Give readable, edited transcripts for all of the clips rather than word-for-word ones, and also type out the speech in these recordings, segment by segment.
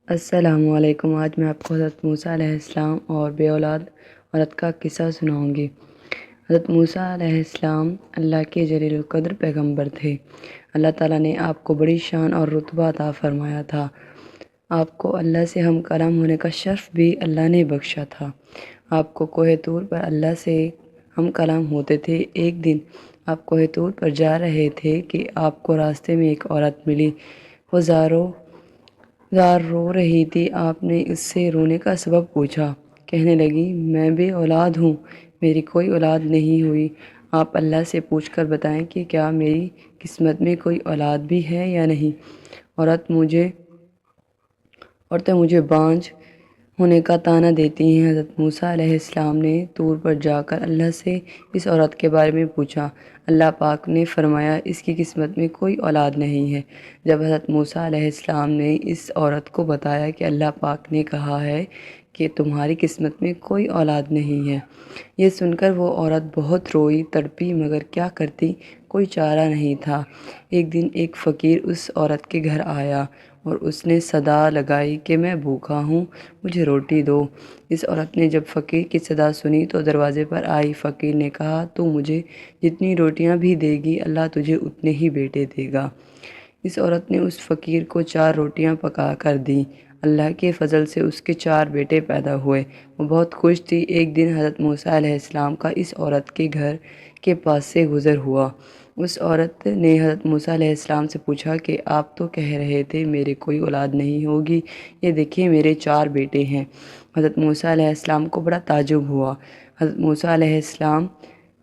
السلام علیکم۔ آج میں آپ کو حضرت موسیٰ علیہ السلام اور بے اولاد عورت کا قصہ سناؤں گی۔ حضرت موسیٰ علیہ السلام اللہ کے جلیل القدر پیغمبر تھے۔ اللہ تعالیٰ نے آپ کو بڑی شان اور رتبہ عطا فرمایا تھا۔ آپ کو اللہ سے ہم کلام ہونے کا شرف بھی اللہ نے بخشا تھا۔ آپ کو کوہ طور پر اللہ سے ہم کلام ہوتے تھے۔ ایک دن آپ کوہ طور پر جا رہے تھے کہ آپ کو راستے میں ایک عورت ملی۔ وہ زار رو رہی تھی۔ آپ نے اس سے رونے کا سبب پوچھا۔ کہنے لگی، میں بے اولاد ہوں، میری کوئی اولاد نہیں ہوئی۔ آپ اللہ سے پوچھ کر بتائیں کہ کیا میری قسمت میں کوئی اولاد بھی ہے یا نہیں۔ عورتیں مجھے بانجھ ہونے کا طعنہ دیتی ہیں۔ حضرت موسیٰ علیہ السلام نے طور پر جا کر اللہ سے اس عورت کے بارے میں پوچھا۔ اللہ پاک نے فرمایا، اس کی قسمت میں کوئی اولاد نہیں ہے۔ جب حضرت موسیٰ علیہ السلام نے اس عورت کو بتایا کہ اللہ پاک نے کہا ہے کہ تمہاری قسمت میں کوئی اولاد نہیں ہے، یہ سن کر وہ عورت بہت روئی تڑپی، مگر کیا کرتی، کوئی چارہ نہیں تھا۔ ایک دن ایک فقیر اس عورت کے گھر آیا اور اس نے صدا لگائی کہ میں بھوکا ہوں، مجھے روٹی دو۔ اس عورت نے جب فقیر کی صدا سنی تو دروازے پر آئی۔ فقیر نے کہا، تو مجھے جتنی روٹیاں بھی دے گی، اللہ تجھے اتنے ہی بیٹے دے گا۔ اس عورت نے اس فقیر کو 4 روٹیاں پکا کر دیں۔ اللہ کے فضل سے اس کے 4 بیٹے پیدا ہوئے۔ وہ بہت خوش تھی۔ ایک دن حضرت موسیٰ علیہ السلام کا اس عورت کے گھر کے پاس سے گزر ہوا۔ اس عورت نے حضرت موسیٰ علیہ السلام سے پوچھا کہ آپ تو کہہ رہے تھے میرے کوئی اولاد نہیں ہوگی، یہ دیکھیں میرے 4 بیٹے ہیں۔ حضرت موسیٰ علیہ السلام کو بڑا تعجب ہوا۔ حضرت موسیٰ علیہ السلام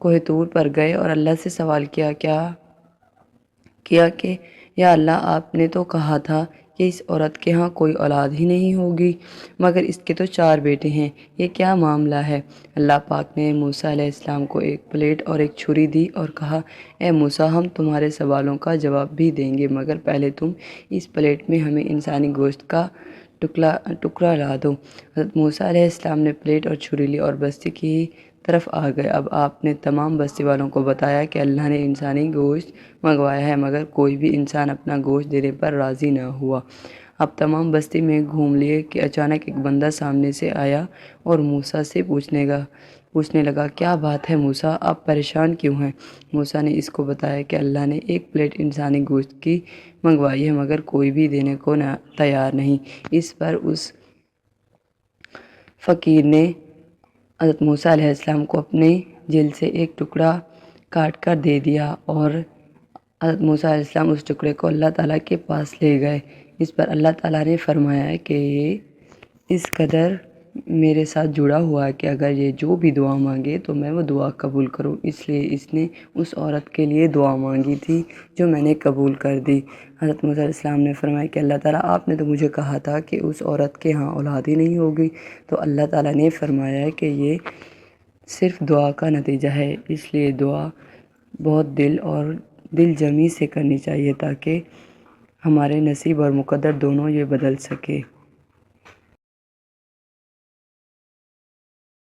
کوہ طور پر گئے اور اللہ سے سوال کیا کہ یا اللہ، آپ نے تو کہا تھا کہ اس عورت کے ہاں کوئی اولاد ہی نہیں ہوگی، مگر اس کے تو 4 بیٹے ہیں، یہ کیا معاملہ ہے؟ اللہ پاک نے موسیٰ علیہ السلام کو ایک پلیٹ اور ایک چھری دی اور کہا، اے موسیٰ، ہم تمہارے سوالوں کا جواب بھی دیں گے، مگر پہلے تم اس پلیٹ میں ہمیں انسانی گوشت کا ٹکڑا لا دو۔ حضرت موسیٰ علیہ السلام نے پلیٹ اور چھری لی اور بستی کی طرف آ گئے۔ اب آپ نے تمام بستی والوں کو بتایا کہ اللہ نے انسانی گوشت منگوایا ہے، مگر کوئی بھی انسان اپنا گوشت دینے پر راضی نہ ہوا۔ اب تمام بستی میں گھوم لیے کہ اچانک ایک بندہ سامنے سے آیا اور موسیٰ سے پوچھنے لگا، کیا بات ہے موسیٰ، آپ پریشان کیوں ہیں؟ موسیٰ نے اس کو بتایا کہ اللہ نے ایک پلیٹ انسانی گوشت کی منگوائی ہے، مگر کوئی بھی دینے کو تیار نہیں۔ اس پر اس فقیر نے حضرت موسیٰ علیہ السلام کو اپنے جلد سے ایک ٹکڑا کاٹ کر دے دیا اور حضرت موسیٰ علیہ السلام اس ٹکڑے کو اللہ تعالیٰ کے پاس لے گئے۔ اس پر اللہ تعالیٰ نے فرمایا کہ یہ اس قدر میرے ساتھ جڑا ہوا ہے کہ اگر یہ جو بھی دعا مانگے تو میں وہ دعا قبول کروں، اس لیے اس نے اس عورت کے لیے دعا مانگی تھی جو میں نے قبول کر دی۔ حضرت موسیٰ علیہ السلام نے فرمایا کہ اللہ تعالیٰ، آپ نے تو مجھے کہا تھا کہ اس عورت کے ہاں اولاد ہی نہیں ہوگی، تو اللہ تعالیٰ نے فرمایا کہ یہ صرف دعا کا نتیجہ ہے، اس لیے دعا بہت دل جمی سے کرنی چاہیے تاکہ ہمارے نصیب اور مقدر دونوں یہ بدل سکے۔